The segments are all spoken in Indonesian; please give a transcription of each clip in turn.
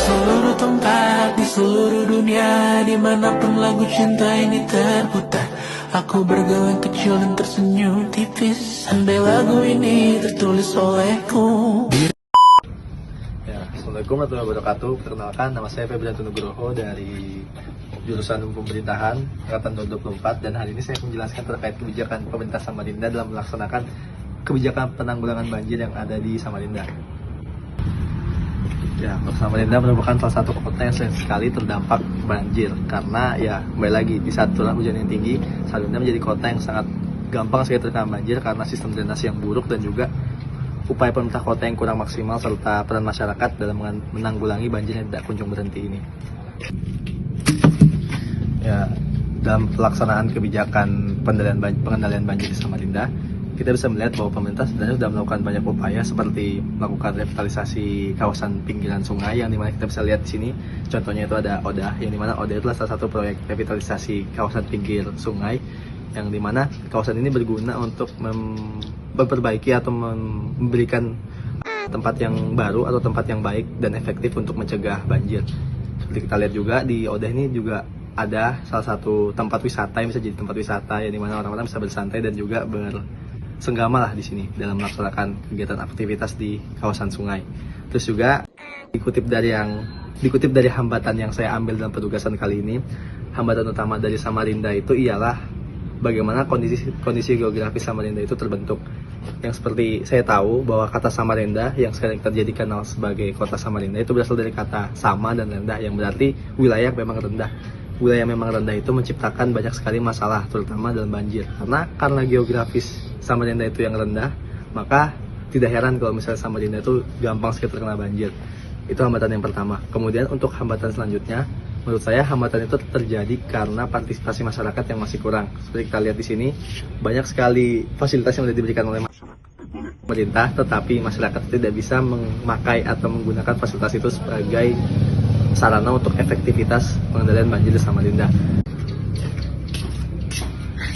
seluruh tempat di seluruh dunia, dimanapun lagu cinta ini terputar, aku bergawe kecil dan tersenyum tipis. Andai lagu ini tertulis olehku. Ya, Assalamualaikum warahmatullahi wabarakatuh. Perkenalkan, nama saya Febrianto Nugroho dari jurusan Hukum Pemerintahan Angkatan 2024, dan hari ini saya akan menjelaskan terkait kebijakan pemerintah Samarinda dalam melaksanakan kebijakan penanggulangan banjir yang ada di Samarinda. Ya, Samarinda merupakan salah satu kota yang sering sekali terdampak banjir karena ya kembali lagi di saat curah hujan yang tinggi, Samarinda menjadi kota yang sangat gampang sekali terkena banjir karena sistem drainase yang buruk dan juga upaya pemerintah kota yang kurang maksimal serta peran masyarakat dalam menanggulangi banjir yang tidak kunjung berhenti ini. Ya, dalam pelaksanaan kebijakan pengendalian banjir di Samarinda, kita bisa melihat bahwa pemerintah sebenarnya sudah melakukan banyak upaya seperti melakukan revitalisasi kawasan pinggiran sungai, yang dimana kita bisa lihat di sini contohnya itu ada ODA, yang dimana ODA itulah salah satu proyek revitalisasi kawasan pinggir sungai, yang dimana kawasan ini berguna untuk memperbaiki atau memberikan tempat yang baru atau tempat yang baik dan efektif untuk mencegah banjir. Seperti kita lihat juga di ODA ini juga ada salah satu tempat wisata yang bisa jadi tempat wisata, yang dimana orang-orang bisa bersantai dan juga bersenggama lah di sini dalam melaksanakan kegiatan aktivitas di kawasan sungai. Terus juga dikutip dari hambatan yang saya ambil dalam petugasan kali ini, hambatan utama dari Samarinda itu ialah bagaimana kondisi geografis Samarinda itu terbentuk. Yang seperti saya tahu bahwa kata Samarinda yang sekarang kita jadikan sebagai kota Samarinda itu berasal dari kata sama dan rendah, yang berarti wilayah memang rendah. Wilayah memang rendah itu menciptakan banyak sekali masalah, terutama dalam banjir. Karena geografis Samarinda itu yang rendah, maka tidak heran kalau misalnya Samarinda itu gampang sekali terkena banjir. Itu hambatan yang pertama. Kemudian untuk hambatan selanjutnya, menurut saya hambatan itu terjadi karena partisipasi masyarakat yang masih kurang. Seperti kita lihat di sini, banyak sekali fasilitas yang sudah diberikan oleh pemerintah, tetapi masyarakat tidak bisa memakai atau menggunakan fasilitas itu sebagai sarana untuk efektivitas pengendalian banjir di Samarinda.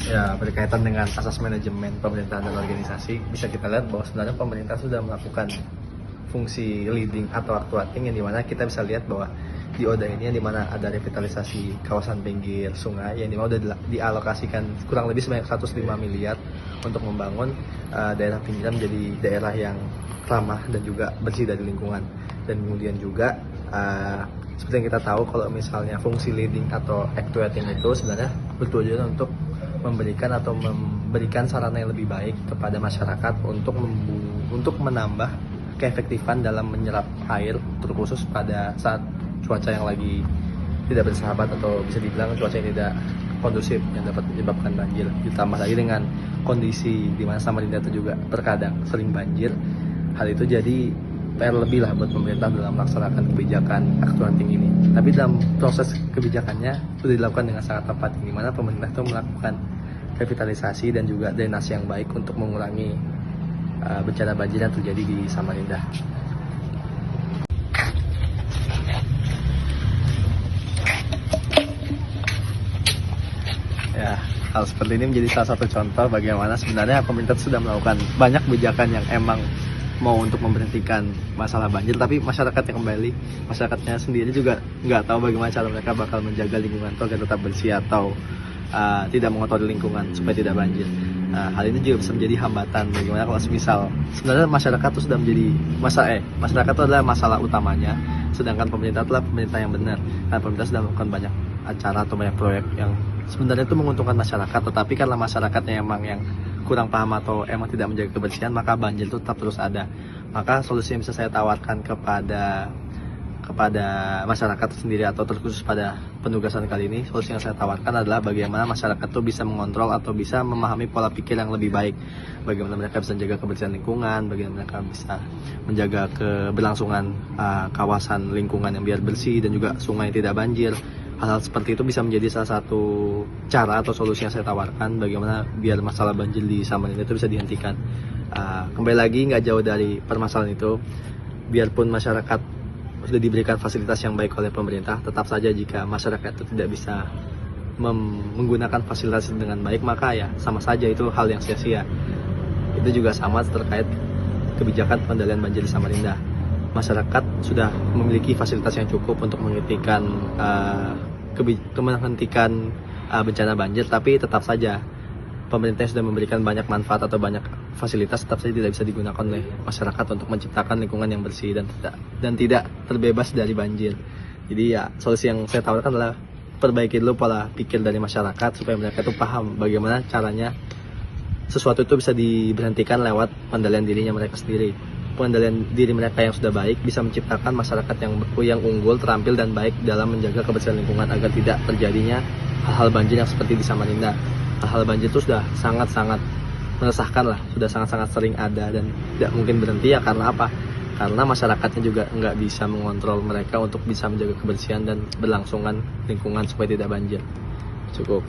Ya, berkaitan dengan asas manajemen pemerintahan dan organisasi, bisa kita lihat bahwa sebenarnya pemerintah sudah melakukan fungsi leading atau actuating, yang dimana kita bisa lihat bahwa di ODA ini yang dimana ada revitalisasi kawasan pinggir sungai, yang dimana sudah dialokasikan kurang lebih sebanyak 105 miliar untuk membangun daerah pinggiran menjadi daerah yang ramah dan juga bersih dari lingkungan. Dan kemudian juga seperti yang kita tahu, kalau misalnya fungsi leading atau actuating itu sebenarnya bertujuan untuk memberikan sarana yang lebih baik kepada masyarakat untuk menambah keefektifan dalam menyerap air, terkhusus pada saat cuaca yang lagi tidak bersahabat atau bisa dibilang cuaca yang tidak kondusif yang dapat menyebabkan banjir. Ditambah lagi dengan kondisi di mana Samarinda itu juga terkadang sering banjir, hal itu jadi PR lebih lah buat pemerintah dalam melaksanakan kebijakan actuating ini. Tapi dalam proses kebijakannya sudah dilakukan dengan sangat tepat, di mana pemerintah itu melakukan revitalisasi dan juga drainase yang baik untuk mengurangi bencana banjir yang terjadi di Samarinda. Ya, hal seperti ini menjadi salah satu contoh bagaimana sebenarnya pemerintah sudah melakukan banyak kebijakan yang emang mau untuk memberhentikan masalah banjir, tapi masyarakatnya sendiri juga nggak tahu bagaimana cara mereka bakal menjaga lingkungan itu agar tetap bersih atau tidak mengotori lingkungan supaya tidak banjir. Hal ini juga bisa menjadi hambatan bagaimana kalau misal sebenarnya masyarakat itu sudah menjadi masyarakat itu adalah masalah utamanya, sedangkan pemerintah adalah pemerintah yang benar. Karena pemerintah sudah melakukan banyak acara atau banyak proyek yang sebenarnya itu menguntungkan masyarakat, tetapi karena masyarakatnya emang yang kurang paham atau emang tidak menjaga kebersihan, maka banjir itu tetap terus ada. Maka solusi yang bisa saya tawarkan kepada masyarakat sendiri atau terkhusus pada penugasan kali ini, solusi yang saya tawarkan adalah bagaimana masyarakat itu bisa mengontrol atau bisa memahami pola pikir yang lebih baik, bagaimana mereka bisa menjaga kebersihan lingkungan, bagaimana mereka bisa menjaga keberlangsungan kawasan lingkungan yang biar bersih dan juga sungai tidak banjir. Hal-hal seperti itu bisa menjadi salah satu cara atau solusi yang saya tawarkan bagaimana biar masalah banjir di Samarinda itu bisa dihentikan. Kembali lagi, nggak jauh dari permasalahan itu, biarpun masyarakat sudah diberikan fasilitas yang baik oleh pemerintah, tetap saja jika masyarakat itu tidak bisa menggunakan fasilitas dengan baik, maka ya sama saja itu hal yang sia-sia. Itu juga sama terkait kebijakan pengendalian banjir di Samarinda. masyarakat sudah memiliki fasilitas yang cukup untuk menghentikan bencana banjir, tapi tetap saja pemerintah sudah memberikan banyak manfaat atau banyak fasilitas, tetap saja tidak bisa digunakan oleh masyarakat untuk menciptakan lingkungan yang bersih dan tidak terbebas dari banjir. Jadi ya solusi yang saya tawarkan adalah perbaiki dulu pola pikir dari masyarakat supaya mereka itu paham bagaimana caranya sesuatu itu bisa diberhentikan lewat pengendalian dirinya mereka sendiri. Pengendalian diri mereka yang sudah baik bisa menciptakan masyarakat yang unggul, terampil dan baik dalam menjaga kebersihan lingkungan agar tidak terjadinya hal-hal banjir yang seperti di Samarinda. Hal-hal banjir itu sudah sangat-sangat meresahkan lah, sudah sangat-sangat sering ada dan tidak mungkin berhenti ya karena apa? Karena masyarakatnya juga nggak bisa mengontrol mereka untuk bisa menjaga kebersihan dan berlangsungan lingkungan supaya tidak banjir. Cukup.